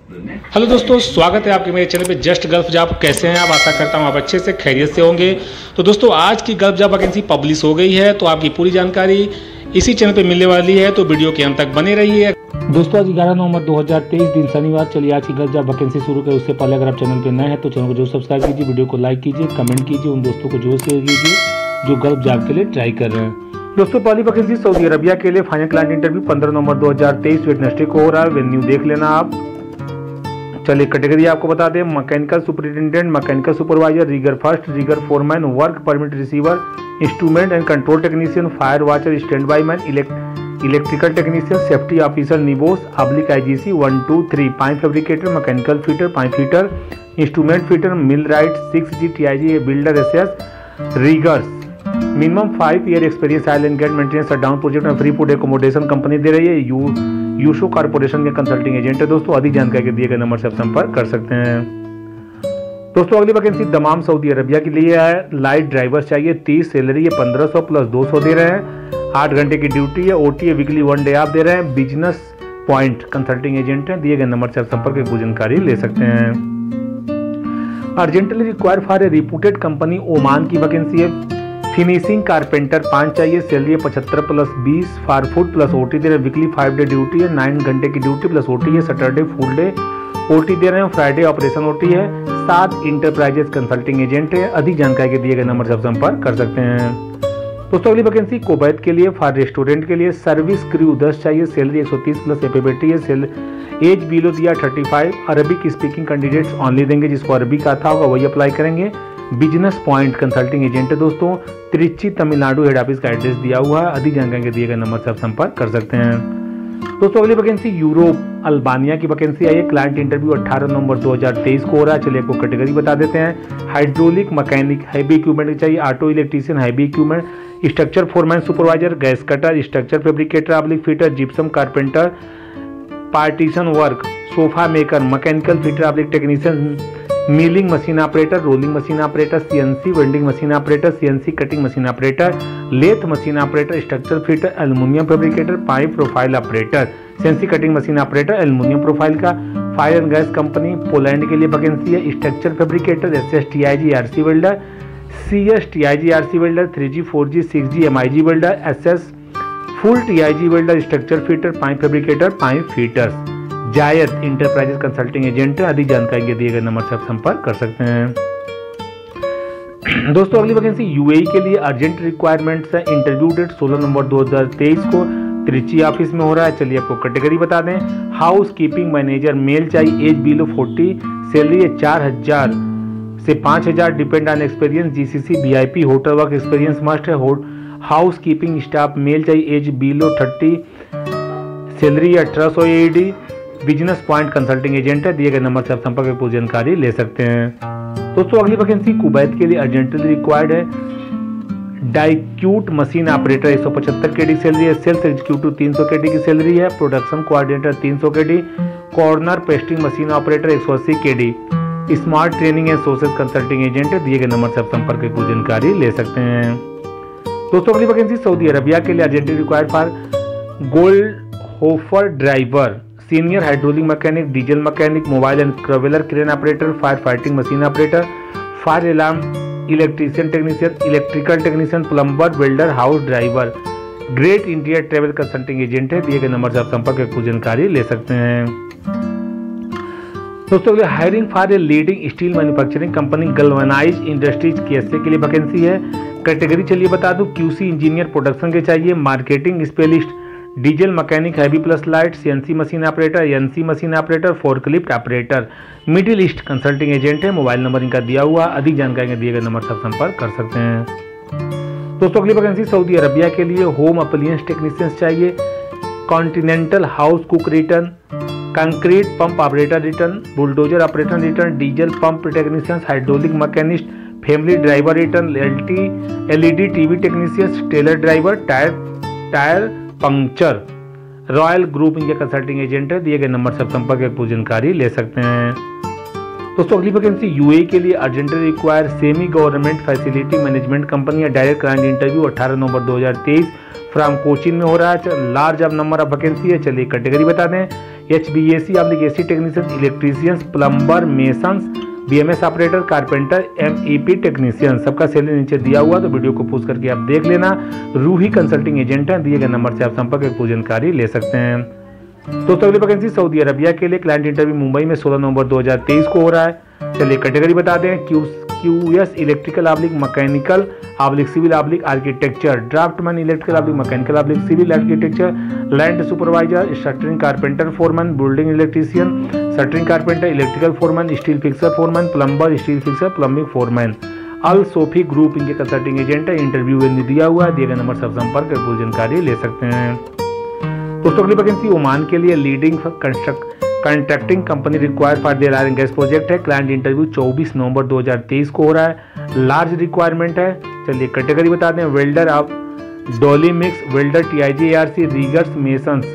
Hello दोस्तों, स्वागत है आपके मेरे चैनल पे जस्ट गल्फ जॉब। कैसे हैं आप? आशा करता हूं आप अच्छे से खैरियत से होंगे। तो दोस्तों, आज की गल्फ जॉब वैकेंसी पब्लिश हो गई है, तो आपकी पूरी जानकारी इसी चैनल पे मिलने वाली है, तो वीडियो के अंत तक बने रहिए। दोस्तों, आज 11 नवंबर 2023 दिन शनिवार। चलिए आज की गल्फ जॉब वैकेंसी शुरू करें। उससे पहले अगर आप चैनल पे नए हैं तो चैनल को जो सब्सक्राइब कीजिए, वीडियो को लाइक कीजिए, कमेंट कीजिए, उन दोस्तों को जो शेयर कीजिए जो गल्फ जॉब के लिए ट्राई कर रहे हैं। दोस्तों, पहली वैकेंसी सऊदी अरबिया के लिए फाइनल क्लाइंट इंटरव्यू 15 नवंबर 2023 वेडनेसडे को हो रहा है। वेन्यू देख लेना आप। चलिए कैटेगरी आपको बता दें। Mechanical superintendent, mechanical supervisor, rigger first, rigger foreman, work permit receiver, instrument and control technician, fire watcher, standby man, electrical technician, safety officer, NEBOSH IGC 1, 2, 3, pipe fabricator, mechanical fitter, pipe fitter, instrument fitter, millwright, 6G TIG builder SS, riggers. Minimum 5 year experience oil and gas maintenance shutdown project में free food accommodation company दे रही है। यूशो corporation के consulting agent है। दोस्तों, अधिक जानकारी के दिए गए नंबर से आप संपर्क कर सकते हैं। दोस्तों, अगली वैकेंसी दमाम सऊदी अरबिया के लिए है। लाइट ड्राइवर चाहिए। 30 सैलरी है, 1500 प्लस 200 दे रहे हैं। 8 घंटे की ड्यूटी है। OT है, वीकली 1 डे आप दे रहे हैं। बिजनेस पॉइंट कंसल्टिंग एजेंट है। दिए गए नंबर से आप संपर्क की जानकारी ले सकते हैं। Urgently required for a reputed company Oman की वैकेंसी है। फिनिशिंग कारपेंटर 5 चाहिए। सैलरी है 75 प्लस 20, फार फूड प्लस OT दे रहे हैं। वीकली 5 डे ड्यूटी है। 9 घंटे की ड्यूटी प्लस OT है। सैटरडे फुल डे OT दे रहे हैं। फ्राइडे ऑपरेशन OT है। 7 इंटरप्राइजेस कंसल्टिंग एजेंट है। अधिक जानकारी के दिए गए नंबर से आप संपर्क कर सकते हैं। दोस्तों, अगली वैकेंसी कुवैत के लिए फॉर रेस्टोरेंट के लिए सर्विस क्रू 10 चाहिए। सैलरी 130 प्लस एफएबीटी है। एज बिलो दिया 35। अरबिक स्पीकिंग कैंडिडेट्स ऑनली देंगे। जिसको अरबिक आता होगा वही अप्लाई करेंगे। बिजनेस पॉइंट कंसल्टिंग एजेंट है। दोस्तों, त्रिची तमिलनाडु हेड ऑफिस का एड्रेस दिया हुआ है। अधिक जानकारी के दिए गए नंबर से आप संपर्क कर सकते हैं। दोस्तों, अगली वैकेंसी यूरोप अल्बानिया की वैकेंसी आई है। क्लाइंट इंटरव्यू 18 नवंबर 2023 को हो रहा है। चलिए आपको कैटेगरी बता देते हैं। हाइड्रोलिक मैकेनिक हैवी इक्विपमेंट चाहिए। Auto electrician heavy equipment, structure foreman supervisor, gas cutter, structure fabricator oblique fitter, gypsum carpenter, partition work, sofa maker, mechanical fitter oblique technician, milling machine operator, rolling machine operator, CNC welding machine operator, CNC cutting machine operator, lathe machine operator, structure fitter, aluminium fabricator, pipe profile operator, CNC cutting machine operator, aluminium profile का। Fire and gas company Poland के लिए vacancy है। Structure fabricator SS TIG RC welder, CS TIG RC welder, 3G 4G 6G MIG welder, SS full TIG welder, structure fitter, pipe fabricator, pipe fitters. जायद enterprises consulting agent है। अधिक जानकारी के दिए गए नंबर से आप संपर्क कर सकते हैं। दोस्तों, अगली वैकेंसी UAE के लिए अर्जेंट रिक्वायरमेंट्स है। इंटरव्यू डेट 16 नवंबर 2023 को त्रिची ऑफिस में हो रहा है। चलिए आपको कैटेगरी बता दें। हाउस कीपिंग मैनेजर मेल चाहिए। Age below 40। सैलरी है 4000 से 5000 depend on experience. GCC VIP hotel work experience must है। हाउस कीपिंग स्टाफ मेल चाहिए। Age below 30। Salary 1800 AED। Business point consulting agent है। दिए गए नंबर से आप संपर्क पूरी जानकारी ले सकते हैं। दोस्तों, अगली वैकेंसी कुवैत के लिए अर्जेंटली रिक्वायर्ड है। डाइक्यूट मशीन ऑपरेटर 175 KD सैलरी है। सेल्स एग्जीक्यूटिव 300 KD की सैलरी है। Production coordinator 300 KD। Corner pasting machine operator 180 KD। Smart training and social consulting agent है। दिए गए नंबर से आप संपर्क की पूरी जानकारी ले सकते हैं। दोस्तों, अगली वैकेंसी सऊदी अरबिया के लिए urgently required for Goldhofer driver, senior hydraulic mechanic, diesel mechanic, mobile and traveller crane operator, fire fighting machine operator, fire alarm electrician technician, electrical technician, plumber, welder, house driver. Great India travel consulting agent है। दिए गए number से आप संपर्क की जानकारी ले सकते हैं। दोस्तों, hiring for a leading steel manufacturing company galvanise industries KSA के लिए वैकेंसी है। कैटेगरी चलिए बता दूं। QC इंजीनियर प्रोडक्शन के चाहिए। Marketing specialist, diesel mechanic heavy plus light, CNC machine operator, NC machine operator, forklift operator. Middle east consulting agent है। Mobile number इनका दिया हुआ। अधिक जानकारी के दिए गए नंबर से आप संपर्क कर सकते हैं। दोस्तों, अगली वैकेंसी सऊदी अरबिया के लिए होम अप्लायंस टेक्नीशियंस चाहिए। Continental house cook return, concrete pump operator return, bulldozer operator return, diesel pump technicians, hydraulic machinist, family driver return, LED TV technicians, tailor driver, tyre puncture. Royal group इनके consulting agent है। दिए गए number से आप संपर्क पूरी जानकारी ले सकते हैं। दोस्तों, अगली वैकेंसी UAE के लिए urgently require semi government facility management company या डायरेक्ट क्लाइंट इंटरव्यू 18 नवंबर 2023 फ्रॉम कोचिन में हो रहा है। लार्ज अब नंबर ऑफ वैकेंसी है। चलिए कैटेगरी बता दें। HVAC/AC technician, electricians, plumber, masons, BMS operator, carpenter, MEP technician, सबका सैलरी नीचे दिया हुआ, तो वीडियो को पॉज करके आप देख लेना। रूही कंसल्टिंग एजेंट है, दिए गए नंबर से आप संपर्क कर पूरी जानकारी ले सकते हैं। दोस्तों अगली वैकेंसी सऊदी अरबिया के लिए, क्लाइंट इंटरव्यू मुंबई में 16 नवंबर 2023 को हो रहा है। चलिए कैटेगरी बता दें, QS electrical mechanical civil architecture, draftman electrical mechanical civil architecture, land supervisor, shuttering carpenter foreman, building electrician, shuttering carpenter, electrical foreman, steel fixer foreman, plumber, steel fixer, plumbing foreman. Al Sofi group इनके consulting agent है, interview दिया हुआ है, दिए गए number से आप संपर्क कर पूरी जानकारी ले सकते हैं। दोस्तों अगली वैकेंसी ओमान के लिए, leading contracting company required for their oil and gas project है। क्लाइंट इंटरव्यू 24 नवंबर 2023 को हो रहा है। लार्ज रिक्वायरमेंट है। चलिए कैटेगरी बता दें, welder of dolly mix, welder TIG/ARC, riggers, masons,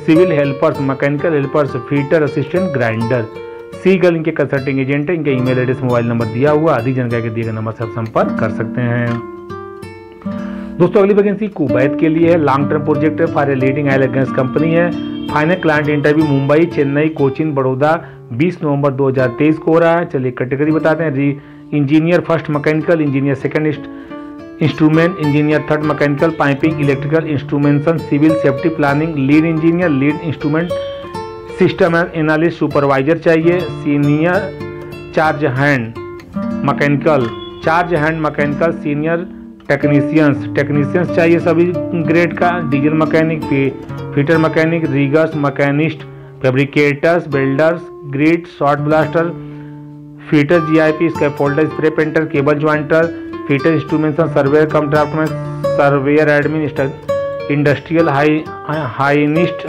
civil helpers, mechanical helpers, fitter assistant, grinder. Seagull इनके कंसल्टिंग एजेंट है, इनका ईमेल एड्रेस मोबाइल नंबर दिया हुआ, अधिक जानकारी के दिए गए नंबर से आप संपर्क कर सकते हैं। दोस्तों अगली वैकेंसी कुवैत के लिए है, लॉन्ग टर्म प्रोजेक्ट है for a leading oil and gas company है। Final client interview Mumbai, Chennai, Cochin, Baroda 20 नवंबर 2023 को हो रहा है। चलिए कैटेगरी बताते हैं, engineer first mechanical, engineer second instrument, engineer third mechanical, piping, electrical instrumentation, civil safety planning, lead engineer, lead instrument system analyst, supervisor चाहिए। Senior charge hand mechanical, senior technicians चाहिए सभी ग्रेड का। Diesel mechanic, fitter mechanic, riggers, machinist, fabricators, builders, grid, short blaster, fitter GIP, scaffolder, spray painter, cable jointer, fitter instrumentation, surveyor cum draftman, surveyor admin, industrial hygienist,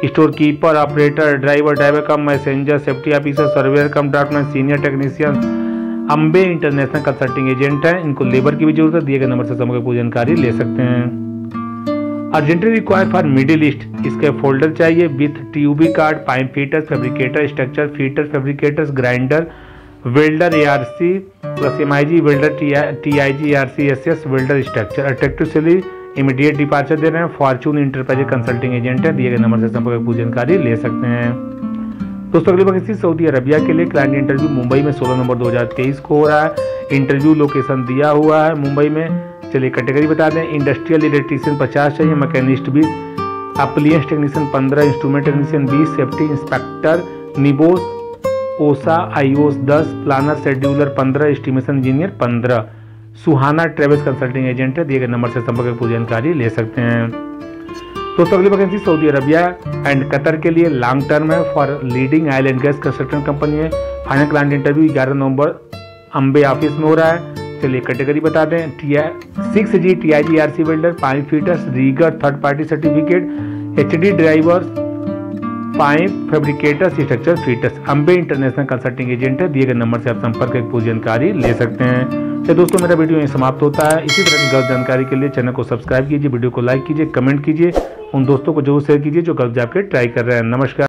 storekeeper, operator, driver cum messenger, safety officer, surveyor cum draftman, senior technician. Ambe international consulting agent है, इनको labour की भी जरूरत है, दिए गए number से संपर्क पूरी जानकारी ले सकते हैं। Urgently required for middle east, इसके फोल्डर चाहिए with TUB card, pipe fitters, fabricator, structure fitter, fabricators, grinder, welder ARC plus MIG, welder TIG/ARC SS, welder structure. Attractive salary, immediate departure दे रहे हैं। फॉर्चून इंटरप्राइज कंसल्टिंग एजेंट है, दिए गए number से संपर्क पूरी जानकारी ले सकते हैं। दोस्तों अगली वैकेंसी सऊदी अरबिया के लिए, क्लाइंट इंटरव्यू मुंबई में 16 नवंबर 2023 को हो रहा है। इंटरव्यू लोकेशन दिया हुआ है मुंबई में। चलिए कैटेगरी बता दें, इंडस्ट्रियल इलेक्ट्रीशियन 50 चाहिए, machinist 20, appliance technician 15, instrument technician 20, safety inspector, NEBOSH OSA IOS 10, planner scheduler 15, estimation engineer 15। Suhana travels consulting agent है, दिए गए नंबर से संपर्क पूरी जानकारी ले सकते हैं। दोस्तों अगली vacancy Saudi Arabia and Qatar के लिए, लॉन्ग टर्म है for leading oil and gas construction company है। फाइनल क्लाइंट इंटरव्यू 11 नवंबर अम्बे ऑफिस में हो रहा है। चलिए कैटेगरी बता दें, 6G TIG/ARC welder, pipe fitters, rigger third party certificate, HD drivers, pipe fabricators, structure fitters. Ambe international consulting agent है, दिए गए नंबर से आप संपर्क कर पूरी जानकारी ले सकते हैं। तो दोस्तों मेरा वीडियो यहीं समाप्त होता है। इसी तरह की गलत जानकारी के लिए चैनल को सब्सक्राइब कीजिए, वीडियो को लाइक कीजिए, कमेंट कीजिए, उन दोस्तों को जरूर शेयर कीजिए जो गलत जॉब के ट्राई कर रहे हैं। नमस्कार।